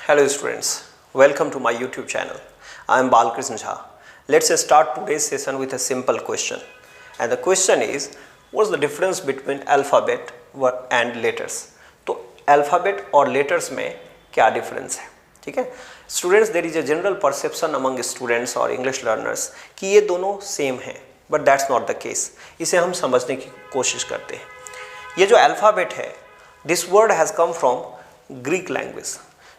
Hello students, welcome to my YouTube channel. I am Balkrishna Jha. Let's start today's session with a simple question. And the question is, what's the difference between alphabet and letters? तो alphabet और letters में क्या difference है? ठीक है Students, there is a general perception among students or English learners कि ये दोनों same हैं, but that's not the case. इसे हम समझने की कोशिश करते हैं. ये जो alphabet है, this word has come from Greek language.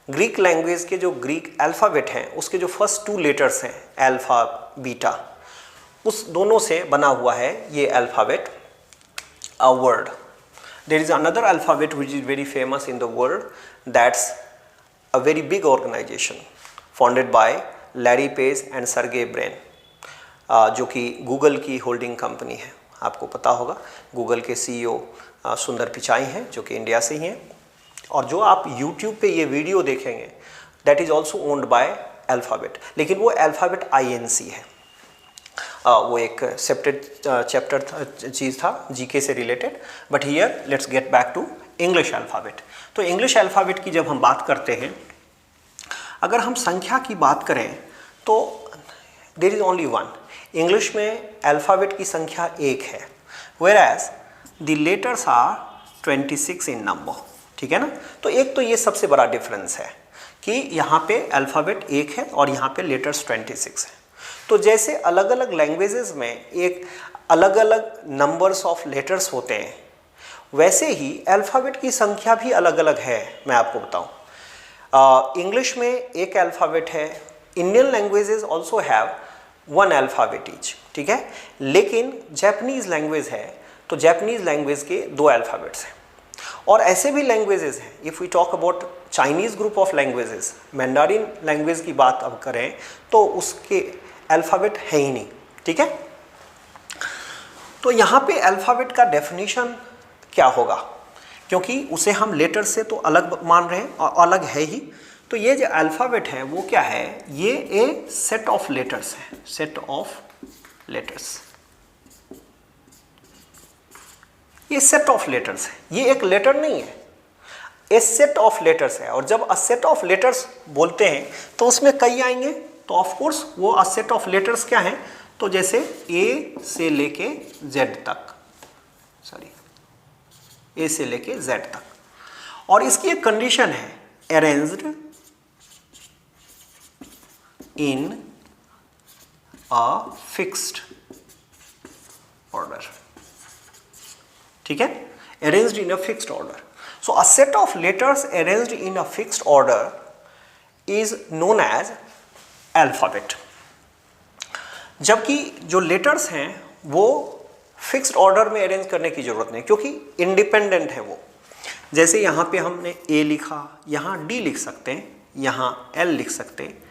Greek language के जो ग्रीक अल्फ़ाबेट हैं उसके जो फर्स्ट टू लेटर्स हैं अल्फ़ा बीटा, उस दोनों से बना हुआ है ये alphabet a word. There is another alphabet which is very famous in the world, that's a very big organisation founded by Larry Page and Sergey Brin, जो कि गूगल की होल्डिंग कंपनी है. आपको पता होगा गूगल के CEO सुंदर पिचाई हैं जो कि इंडिया से ही हैं. और जो आप YouTube पे ये वीडियो देखेंगे that is also owned by alphabet, लेकिन वो अल्फ़ाबेट INC है. वो एक सेपरेट चैप्टर चीज़ था GK से related. But here let's get back to English alphabet. तो इंग्लिश अल्फ़ाबेट की जब हम बात करते हैं, अगर हम संख्या की बात करें तो there is only one. English में अल्फ़ाबेट की संख्या 1 है, whereas the letters are 26 in number. ठीक है ना. तो एक तो ये सबसे बड़ा डिफरेंस है कि यहाँ पे अल्फ़ाबेट 1 है और यहाँ पे लेटर्स 26 है. तो जैसे अलग अलग लैंग्वेजेस में एक अलग अलग नंबर्स ऑफ लेटर्स होते हैं, वैसे ही अल्फ़ाबेट की संख्या भी अलग अलग है. मैं आपको बताऊँ, इंग्लिश में एक अल्फ़ाबेट है. Indian languages also have one alphabet each. ठीक है. लेकिन जैपनीज़ लैंग्वेज है तो जैपनीज़ लैंग्वेज के 2 अल्फ़ाबेट्स हैं. और ऐसे भी लैंग्वेजेस हैं. If we talk about Chinese group of languages, Mandarin language की बात अब करें तो उसके अल्फ़ाबेट है ही नहीं. ठीक है. तो यहाँ पे अल्फ़ाबेट का डेफिनेशन क्या होगा, क्योंकि उसे हम लेटर से तो अलग मान रहे हैं और अलग है ही. तो ये जो अल्फ़ाबेट है वो क्या है, ये ए सेट ऑफ लेटर्स है. सेट ऑफ लेटर्स, ये सेट ऑफ लेटर्स है. ये एक लेटर नहीं है, ए सेट ऑफ लेटर्स है. और जब अ सेट ऑफ लेटर्स बोलते हैं तो उसमें कई आएंगे. तो ऑफ कोर्स वो अ सेट ऑफ लेटर्स क्या हैं, तो जैसे ए से लेके जेड तक, ए से लेके जेड तक. और इसकी एक कंडीशन है, arranged in a fixed order. ठीक है. Arranged in a fixed order. So a set of letters arranged in a fixed order is known as alphabet. जबकि जो लेटर्स हैं वो फिक्स्ड ऑर्डर में अरेंज करने की जरूरत नहीं, क्योंकि इंडिपेंडेंट है वो. जैसे यहाँ पे हमने ए लिखा, यहाँ डी लिख सकते हैं, यहाँ एल लिख सकते हैं,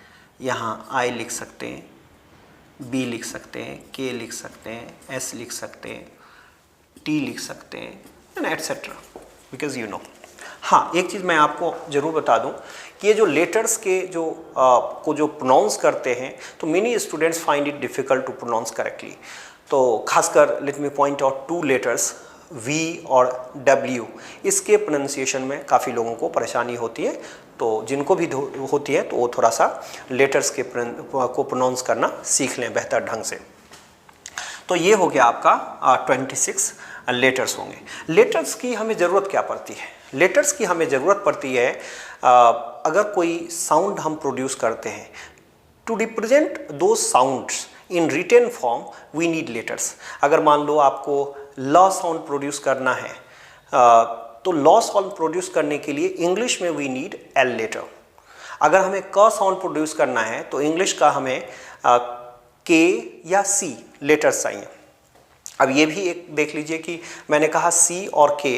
यहाँ आई लिख सकते हैं, बी लिख सकते हैं, के लिख सकते हैं, एस लिख सकते हैं, टी लिख सकते हैं, and etcetera, because you know. हाँ, एक चीज़ मैं आपको ज़रूर बता दूं कि ये जो लेटर्स के को जो प्रोनाउंस करते हैं तो many students find it difficult to pronounce correctly. तो खासकर let me point out 2 letters V और W. इसके प्रोनाउंसिएशन में काफ़ी लोगों को परेशानी होती है. तो जिनको भी होती है तो वो थोड़ा सा लेटर्स के को प्रोनाउंस करना सीख लें बेहतर ढंग से. तो ये हो गया आपका 26 लेटर्स होंगे. लेटर्स की हमें ज़रूरत क्या पड़ती है? लेटर्स की हमें ज़रूरत पड़ती है अगर कोई साउंड हम प्रोड्यूस करते हैं, टू रिप्रेजेंट दो sounds in written form we need letters. अगर मान लो आपको ल साउंड प्रोड्यूस करना है तो ल साउंड प्रोड्यूस करने के लिए इंग्लिश में वी नीड एल लेटर. अगर हमें क साउंड प्रोड्यूस करना है तो इंग्लिश का हमें के या सी लेटर्स चाहिए. अब ये भी एक देख लीजिए कि मैंने कहा सी और के,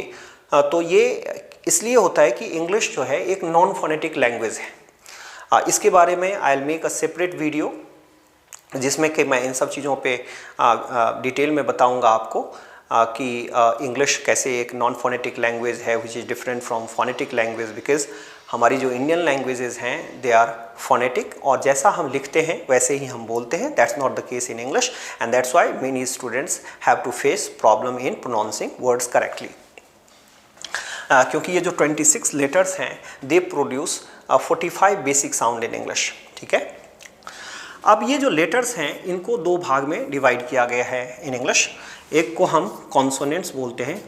तो ये इसलिए होता है कि इंग्लिश जो है एक नॉन फोनेटिक लैंग्वेज है. इसके बारे में I will make a separate video जिसमें कि मैं इन सब चीज़ों पे डिटेल में बताऊंगा आपको कि इंग्लिश कैसे एक नॉन फोनेटिक लैंग्वेज है which is different from phonetic language. Because हमारी जो इंडियन लैंग्वेजेस हैं दे आर फोनेटिक, और जैसा हम लिखते हैं वैसे ही हम बोलते हैं. That's not the case in English, and that's why many students have to face problem in pronouncing words correctly. क्योंकि ये जो 26 लेटर्स हैं they produce 45 basic sound in English. ठीक है, अब ये जो लेटर्स हैं इनको दो भाग में डिवाइड किया गया है इन इंग्लिश। एक को हम कॉन्सोनेंट्स बोलते हैं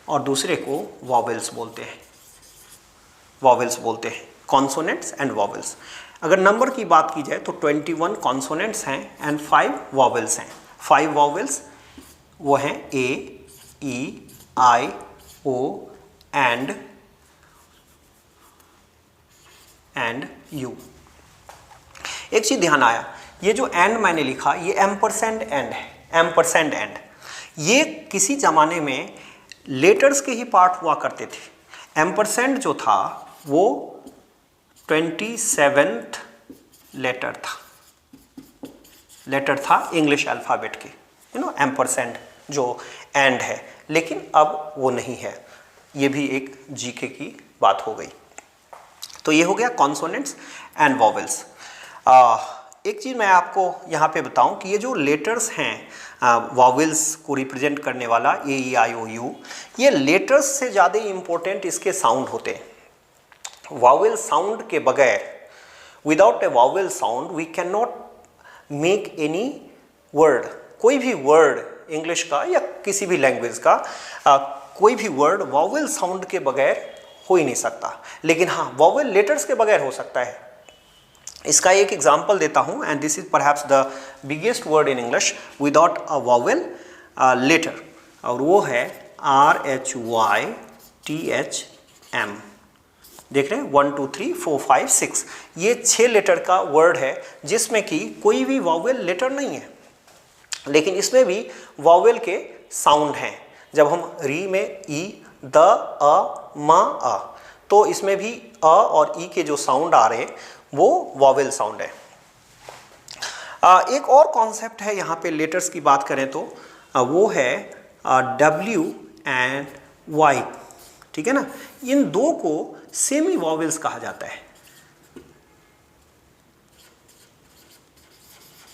और दूसरे को वॉवेल्स बोलते हैं। वॉवेल्स बोलते हैं, कॉन्सोनेंट्स एंड वॉवेल्स। अगर नंबर की बात की जाए तो 21 कॉन्सोनेंट्स हैं एंड 5 वॉवेल्स हैं। 5 वॉवेल्स वो हैं ए, ई, आई, ओ एंड यू। एक चीज ध्यान आया, ये जो एंड मैंने लिखा ये एम्परसेंड एंड है, एम्परसेंड एंड। ये किसी जमाने में लेटर्स के ही पार्ट हुआ करते थे। एम्परसेंड जो था वो 27th लेटर था इंग्लिश अल्फ़ाबेट के, एम्परसेंड जो एंड है, लेकिन अब वो नहीं है। ये भी एक जीके की बात हो गई। तो ये हो गया कॉन्सोनेंट्स एंड वॉवेल्स। एक चीज़ मैं आपको यहाँ पे बताऊँ कि ये जो लेटर्स हैं वॉवेल्स को रिप्रेजेंट करने वाला ए, ई, आई, ओ, यू, ये लेटर्स से ज़्यादा इम्पोर्टेंट इसके साउंड होते हैं। वॉवेल साउंड के बगैर, without a vowel sound we can not make any word. कोई भी वर्ड इंग्लिश का या किसी भी लैंग्वेज का कोई भी वर्ड वॉवेल साउंड के बगैर हो ही नहीं सकता। लेकिन हाँ, वॉवेल लेटर्स के बगैर हो सकता है। इसका एक एग्जांपल देता हूँ, and this is perhaps the biggest word in English without a vowel letter, और वो है RHYTHM। देख रहे हैं 1 2 3 4 5 6, ये 6 लेटर का वर्ड है जिसमें कि कोई भी वॉवेल लेटर नहीं है, लेकिन इसमें भी वॉवेल के साउंड हैं। जब हम री में ई, द, अ, म, अ, तो इसमें भी अ और ई के जो साउंड आ रहे हैं वो वॉवेल साउंड है। एक और कॉन्सेप्ट है यहाँ पे लेटर्स की बात करें तो वो है W एंड Y। ठीक है ना, इन दो को सेमी वॉवेल्स कहा जाता है।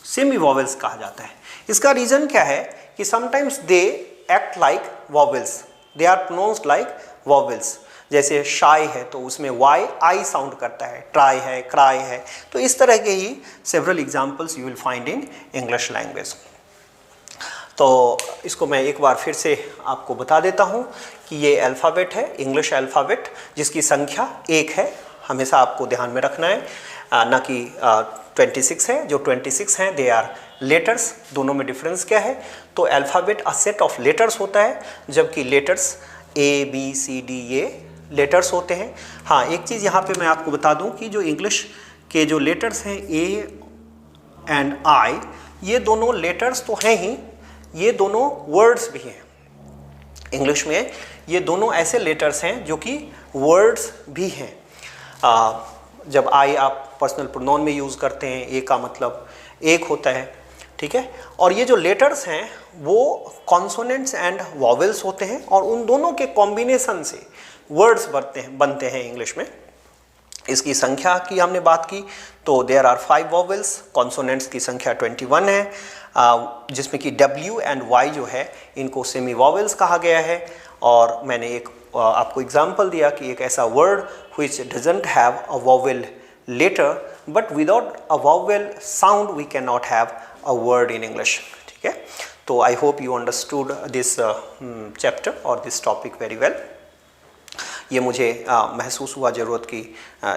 सेमी वॉवेल्स कहा जाता है। इसका रीजन क्या है कि sometimes they act like vowels, they are pronounced like vowels. जैसे शाई है तो उसमें वाई आई साउंड करता है, ट्राई है, क्राई है। तो इस तरह के ही several examples you will find in English language. तो इसको मैं एक बार फिर से आपको बता देता हूँ कि ये अल्फ़ाबेट है, इंग्लिश अल्फ़ाबेट, जिसकी संख्या 1 है। हमेशा आपको ध्यान में रखना है, ना कि 26 है। जो 26 हैं दे आर लेटर्स। दोनों में डिफरेंस क्या है? तो alphabet a set of letters होता है, जबकि लेटर्स ए, बी, सी, डी ये लेटर्स होते हैं। हाँ, एक चीज़ यहाँ पे मैं आपको बता दूँ कि जो इंग्लिश के जो लेटर्स हैं ए एंड आई, ये दोनों लेटर्स तो हैं ही, ये दोनों वर्ड्स भी हैं। इंग्लिश में ये दोनों ऐसे लेटर्स हैं जो कि वर्ड्स भी हैं। जब आई आप पर्सनल प्रोनाउन में यूज़ करते हैं, ए का मतलब एक होता है। ठीक है, और ये जो लेटर्स हैं वो कॉन्सोनेंट्स एंड वॉवेल्स होते हैं, और उन दोनों के कॉम्बिनेशन से वर्ड्स बनते हैं इंग्लिश में। इसकी संख्या की हमने बात की तो देयर आर 5 वॉवेल्स, कॉन्सोनेंट्स की संख्या 21 है, जिसमें कि W एंड Y जो है इनको सेमी वॉवेल्स कहा गया है। और मैंने एक आपको एग्जांपल दिया कि एक ऐसा word which doesn't have a vowel letter, but without a vowel sound we can not have a word in English. ठीक है, तो I hope you understood this chapter और दिस टॉपिक वेरी वेल। ये मुझे महसूस हुआ ज़रूरत की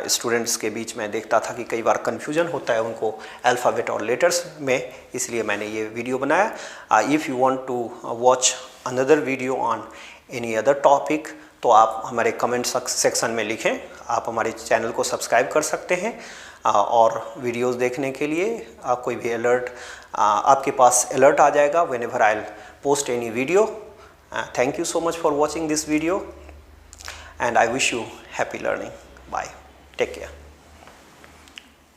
स्टूडेंट्स के बीच में देखता था कि कई बार कन्फ्यूजन होता है उनको अल्फ़ाबेट और लेटर्स में, इसलिए मैंने ये वीडियो बनाया। If you want to watch another video on any other topic तो आप हमारे कमेंट सेक्शन में लिखें। आप हमारे चैनल को सब्सक्राइब कर सकते हैं, और वीडियोस देखने के लिए कोई भी अलर्ट आपके पास अलर्ट आ जाएगा whenever I'll post any video. Thank you so much for watching this video, and I wish you happy learning. Bye. Take care.